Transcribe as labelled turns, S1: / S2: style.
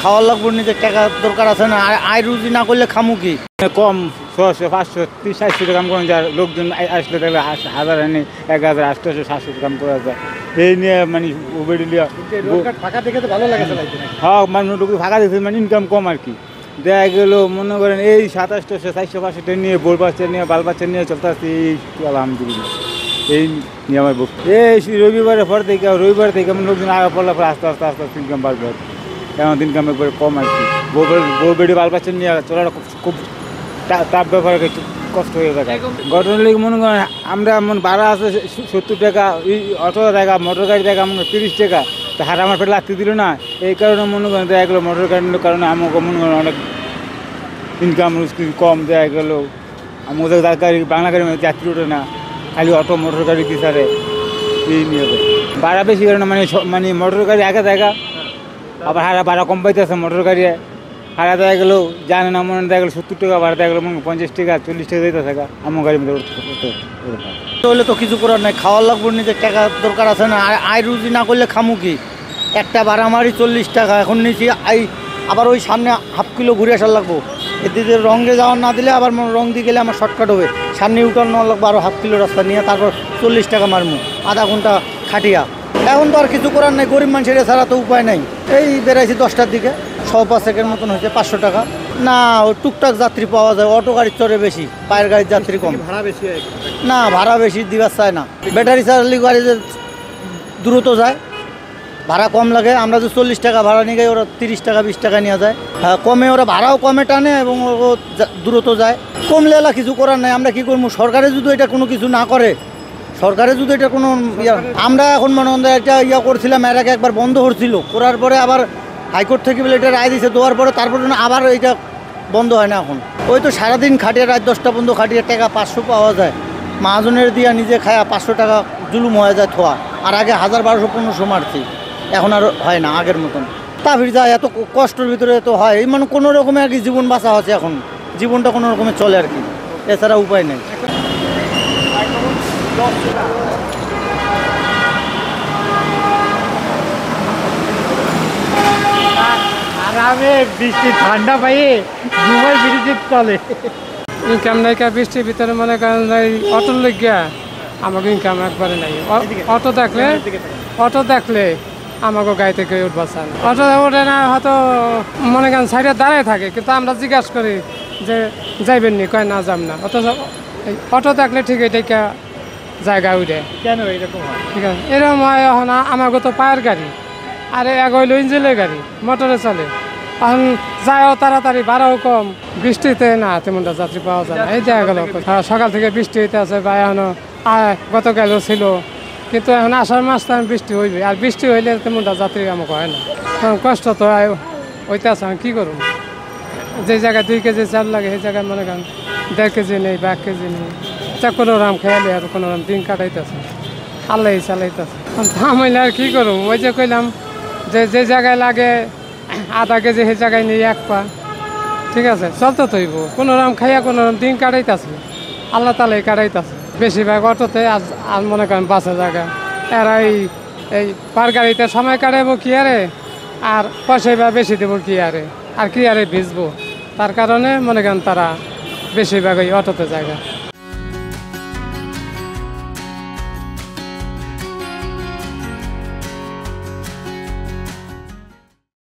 S1: খাওয়ার লাগবে, নিজের টাকা দরকার আছে না, আয় রুজি না করলে খামু কি?
S2: কম 600 500 300 কাম করেন যায়, লোকজন আসলে দেখলে 1000 এনে 1000 800 700 কাম করা যায়। এই নিয়ে মানে ওবেডিলিয়া
S1: ফাঁকা দেখে তো ভালো লাগে চালাইতে।
S2: হ্যাঁ মানে লোক ফাঁকা দিচ্ছে, মানে ইনকাম কম আর কি। দেখা গেল মনে করেন এই 2700 400 500 নিয়ে বোর বাচ্চা নিয়ে বাল বাচ্চা নিয়ে চলতে আসছে। এই আলহামদুলিল্লাহ এই নিয়ে আমার বুক এই রবিবারের পর থেকে লোকজন আগে পড়লে পরে আস্তে আস্তে আস্তে আস্তে ইনকাম বাড়বে। এখন ইনকাম একবারে কম আর কি। বউ বেড়ি বাল বাচ্চা নিয়ে চলাটা খুব তাপ ব্যাপারে একটু কষ্ট হয়ে যায়। ঘটনা লেগে মনে করেন আমরা মনে ভাড়া আছে 70 টাকা, অটো টাকা, মোটর গাড়ি টাকা মনে 30 টাকা, তো হার আমার পেটে লাগতে দিল না। এই কারণে মনে করেন দেখা গেলো মোটর গাড়ির কারণে আমাকে মনে করেন অনেক ইনকাম কম দেখা গেলো। আমাদের গাড়ি বাংলা গাড়ি যাত্রী ওঠে না, খালি অটো মোটর গাড়ি দিশারে এই নিয়ে ভাড়া বেশি কারণে মানে মোটর গাড়ি আগে দেখা, আবার ভাড়া কম পাইতেছে মোটর গাড়ি। ভাড়া দেওয়া গেলেও জানে না, মনে দেখা গেলো 70 টাকা ভাড়া দেওয়া গেলো, মনে 50 টাকা 40 টাকা দিতে থাকা আমার গাড়ির মধ্যে
S1: হলে তো কিছু করার নাই, খাওয়ার লাগবে, নিজের টাকা দরকার আছে না, আয় রুজি না করলে খামু কি? একটা ভাড়া মারি 40 টাকা, এখন নিচে আবার ওই সামনে হাফ কিলো ঘুরে আসার লাগবো। এদিকে রঙে যাওয়ার না দিলে আবার রং দিয়ে গেলে আমার শর্টকাট হবে, সামনে উঠান নেওয়া লাগবো আরও হাফ কিলো রাস্তা নিয়ে, তারপর 40 টাকা মারমু আধা ঘন্টা খাটিয়া। এখন তো আর কিছু করার নেই, গরিব মানুষের ছাড়া তো উপায় নাই। এই বেড়াইছি 10টার দিকে, 5.5 মতন হয়েছে, 500 টাকা না। ওই টুকটাক যাত্রী পাওয়া যায়, অটো গাড়ির চড়ে বেশি, পায়ের গাড়ির যাত্রী কম।
S2: ভাড়া বেশি
S1: না, ভাড়া বেশি দিবার চায় না। ব্যাটারি চালালি গাড়িতে দ্রুত যায়, ভাড়া কম লাগে। আমরা যে 40 টাকা ভাড়া নিয়ে যাই, ওরা 30 টাকা 20 টাকা নিয়ে যায়। হ্যাঁ কমে, ওরা ভাড়াও কমে টানে এবং দ্রুত যায়। কমলে এলা কিছু করার নাই, আমরা কি করবো? সরকারে যদি এটা কোনো কিছু না করে, সরকারে যদি এটা কোনো আমরা এখন মনে হয় একটা করছিলাম, এর আগে একবার বন্ধ করছিল, করার পরে আবার হাইকোর্ট থেকে বলে এটা রায় দিয়েছে, দেওয়ার পরে তারপরে আবার এটা বন্ধ হয় না। এখন ওই তো সারাদিন খাটিয়ে রাত 10টা পর্যন্ত খাটিয়ে টাকা 500 পাওয়া যায়, মহাজনের দিয়া নিজে খায়া 500 টাকা জুলুম হয়ে যায় থোয়া। আর আগে 1000 1200 1500 মারছি, এখন আর হয় না আগের মতন। তারপরে যায় এত কষ্টের ভিতরে তো হয়, এই মানে কোনো রকমে আর কি জীবন বাঁচা হচ্ছে, এখন জীবনটা কোনো রকমে চলে আর কি, এছাড়া উপায় নেই।
S2: আর আমি বৃষ্টি ঠান্ডা পাই ঘুমাই ব্রিজের তলে।
S3: ইনকাম নাই কা, বৃষ্টির ভিতরে মনে করেন অটোর লেগিয়া আমাকে ইনকাম একবারে নাই। অটো দেখলে আমাকে গাড়ি থেকে উঠবা চান, অটো ওঠে না, হয়তো মনে করেন সাইডে দাঁড়ায় থাকে, কিন্তু আমরা জিজ্ঞাসা করি যে যাইবেন নি, কয় না যাম না। অটো দেখলে ঠিক এটা জায়গা উঠে।
S2: কেন এরকম হয়?
S3: ঠিক আছে, এরকম হয়। এখন আমাকে তো পায়ের গাড়ি, আরে হইল ইঞ্জিনের গাড়ি, মোটরে চলে। এখন যায়ও তাড়াতাড়ি, ভাড়াও কম, বৃষ্টিতে না তেমনটা যাত্রী পাওয়া যায় না। এই দেখা গেল সকাল থেকে বৃষ্টি হইতে আছে, বা এখনো গতকালও ছিল, কিন্তু এখন আষাঢ় মাস তো বৃষ্টি হইবে, আর বৃষ্টি হইলে তেমনটা যাত্রী আমাকে হয় না। কষ্ট তো হইতে আছে, আমি কী করব? যে জায়গায় 2 কেজি চাল লাগে, সেই জায়গায় মনে করেন 1.5 কেজি নেই বা 1 কেজি নেই। কোনো রাম খেয়ালে আর কোনো রাম দিন কাটাইতেছে, আল্লাহ চালাইতেছে। দাম হইলে আর কী করব? ওই যে কইলাম যে জায়গায় লাগে আধা কেজি, সেই জায়গায় নিয়ে 1 পা, ঠিক আছে, চলতে তৈব। কোনো রাম খাইয়া কোনো রাম দিন কাটাইতেছে, আল্লাহ তালাই কাটাইতেছে। বেশিরভাগ অটোতে আর মনে করেন বাসের জায়গা, এরা এই পার গাড়িতে সময় কাটাইব কি আরে, আর পয়সাই বা বেশি দেবো কি আরে, আর কি আরে ভিজবো। তার কারণে মনে করেন তারা বেশিরভাগ ওই অটোতে জায়গা।